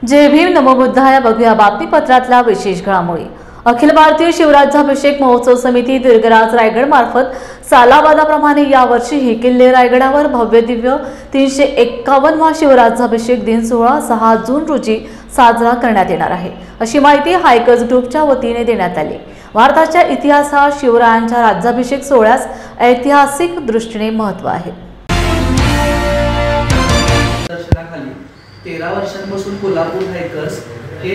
जय भीम नमो बुद्धाय. बघूया बातमीपत्रातल्या विशेष घडामोडी. अखिल भारतीय शिवराज्याभिषेक महोत्सव समिती दीर्घराज रायगड मार्फत सालाबादाप्रमाणे यावर्षीही किल्ले रायगडावर भव्य दिव्य 351वा शिवराज्याभिषेक दिन सोहळा 6 जून रोजी साजरा करण्यात येणार आहे, अशी माहिती हायकर्स ग्रुपच्या वतीने देण्यात आली. भारताच्या इतिहासात शिवरायांच्या राज्याभिषेक सोहळ्यास ऐतिहासिक दृष्टीने महत्त्व आहे. 13 वर्षांपासून कोल्हापूर हायकर्स हे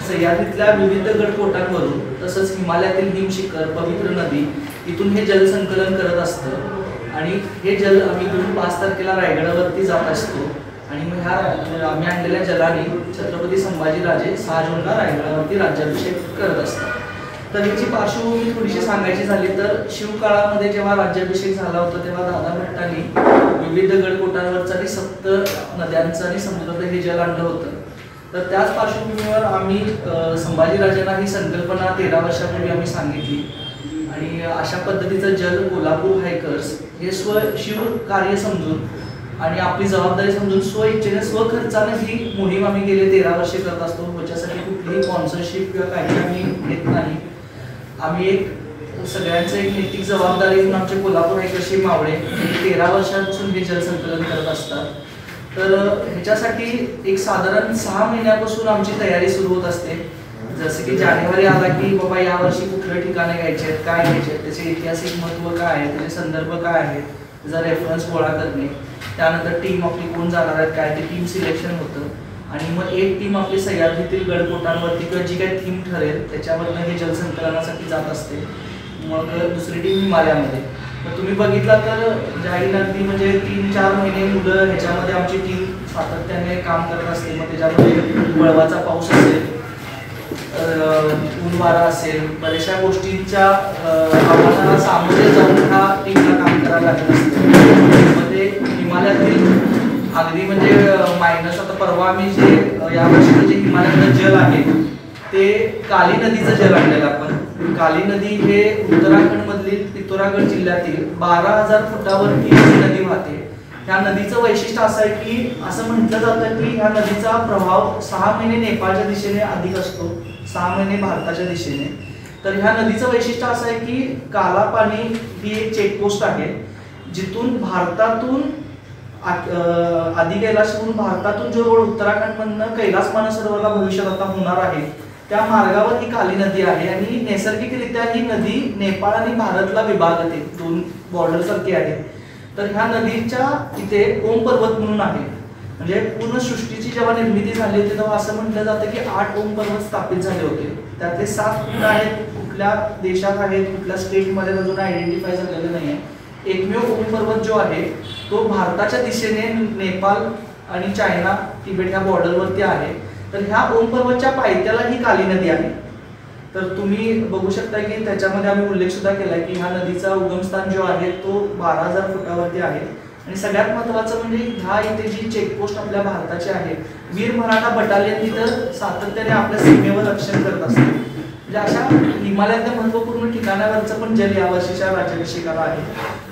सह्याद्रीतल्या विविध गडकोटांवरून तसंच हिमालयातील हिमशिखर, पवित्र नदी इथून हे जलसंकलन करत असतं आणि हे जल आम्ही इथून 5 तारखेला रायगडावरती जात असतो आणि मग ह्या आम्ही आणलेल्या जलाने छत्रपती संभाजीराजे 6 जूनला रायगडावरती राज्याभिषेक करत असतात. तर याची पार्श्वभूमी थोडीशी सांगायची झाली तर शिवकाळामध्ये जेव्हा राज्याभिषेक झाला होता तेव्हा दादा भट्टांनी विविध गडकोटांवरचं आणि 7 नद्यांचं आणि समुद्राचं हे जल आणलं होतं. तर त्याच पार्श्वभूमीवर आम्ही संभाजीराजांना ही संकल्पना 13 वर्षापूर्वी आम्ही सांगितली आणि अशा पद्धतीचं जल कोल्हापूर हायकर्स हे शिव कार्य समजून आणि आपली जबाबदारी समजून इच्छेने स्वखर्चाने ही मोहीम आम्ही गेले 13 वर्षे करत असतो. त्याच्यासाठी कुठलीही स्पॉन्सरशिप किंवा काही आम्ही घेत नाही. आम्ही एक सगळ्यांचं एक नैतिक जबाबदारी म्हणून आमचे कोल्हापूर हायकर्सचे मावळे 13 वर्षांपासून हे जलसंकलन करत असतात. तर ह्याच्यासाठी एक साधारण 6 महिन्यापासून आमची तयारी सुरू होत असते. जसे की जानेवारी आला की बाबा यावर्षी कुठले ठिकाणे घ्यायचे आहेत, काय घ्यायचे आहेत, त्याचे ऐतिहासिक महत्त्व काय आहे, त्याचे संदर्भ काय आहेत, त्याचा रेफरन्स गोळा करणे. त्यानंतर टीम आपली कोण जाणार आहेत काय ते टीम सिलेक्शन होतं आणि मग एक टीम आपली सह्याद्रीतील गडकोटांवरती किंवा जी काही थीम ठरेल त्याच्यावरनं हे जलसंकलनासाठी जात असते. मग दुसरी टीम हिमालयामध्ये. मग तुम्ही बघितला तर जाईल अगदी म्हणजे 3-4 महिने मुलं ह्याच्यामध्ये आमची टीम सातत्याने काम करत असते. मग त्याच्यामध्ये वळवाचा पाऊस असेल, ऊन वारा असेल, बऱ्याचशा गोष्टींच्या आव्हानाला सामोरे जाऊन ह्या टीमला काम करायला लागत असते. मग ते हिमालयातील अगदी म्हणजे मायनस आता परवा आम्ही जे यावर्षी जे हिमालयातलं जल आहे ते काली नदीचं जल आणलेलं आपण. काली नदी हे उत्तराखंड मधील पिथौरागड जिल्ह्यातील 12,000 फुटावरती नदी वाहते. ह्या नदीचं वैशिष्ट्य असं आहे की असं म्हटलं जातं की ह्या नदीचा प्रभाव 6 महिने नेपाळच्या दिशेने अधिक असतो, 6 महिने भारताच्या दिशेने. तर ह्या नदीचं वैशिष्ट्य असं आहे की कालापानी ही एक चेकपोस्ट आहे जिथून भारतातून आधी कैलासहून भारतातून जो रोड उत्तराखंडमधनं कैलास मानसरोवरला भविष्यात आता होणार आहे त्या मार्गावर ही काली नदी आहे आणि नैसर्गिकरित्या ही नदी नेपाळ आणि भारतला विभागते, 2 बॉर्डर सारखी आहे. तर ह्या नदीच्या इथे ओम पर्वत म्हणून आहे. म्हणजे पूर्ण सृष्टीची जेव्हा निर्मिती झाली होती तेव्हा असं म्हटलं जातं की 8 ओम पर्वत स्थापित झाले होते. त्यातले 7 कुठे आहेत, कुठल्या देशात आहेत, कुठल्या स्टेटमध्ये अजून आयडेंटिफाय झालेलं नाही आहे. एकमेव ओम पर्वत जो आहे तो भारताच्या दिशेने नेपाळ आणि चायना तिबेट ह्या बॉर्डरवरती आहे. तर ह्या ओम पर्वतच्या पायथ्याला ही काली नदी आहे. तर तुम्ही बघू शकता की त्याच्यामध्ये आम्ही उल्लेख सुद्धा केला की ह्या नदीचा उगमस्थान जो आहे तो 12,000 फुटावरती आहे. आणि सगळ्यात महत्त्वाचं म्हणजे ह्या इथे जी चेकपोस्ट आपल्या भारताची आहे, वीर मराठा बटालियन तिथं सातत्याने आपल्या सीमेवर रक्षण करत असते. म्हणजे अशा हिमालयातल्या महत्त्वपूर्ण ठिकाणावरचं पण जल या वर्षीच्या राज्याभिषेकाला आहे.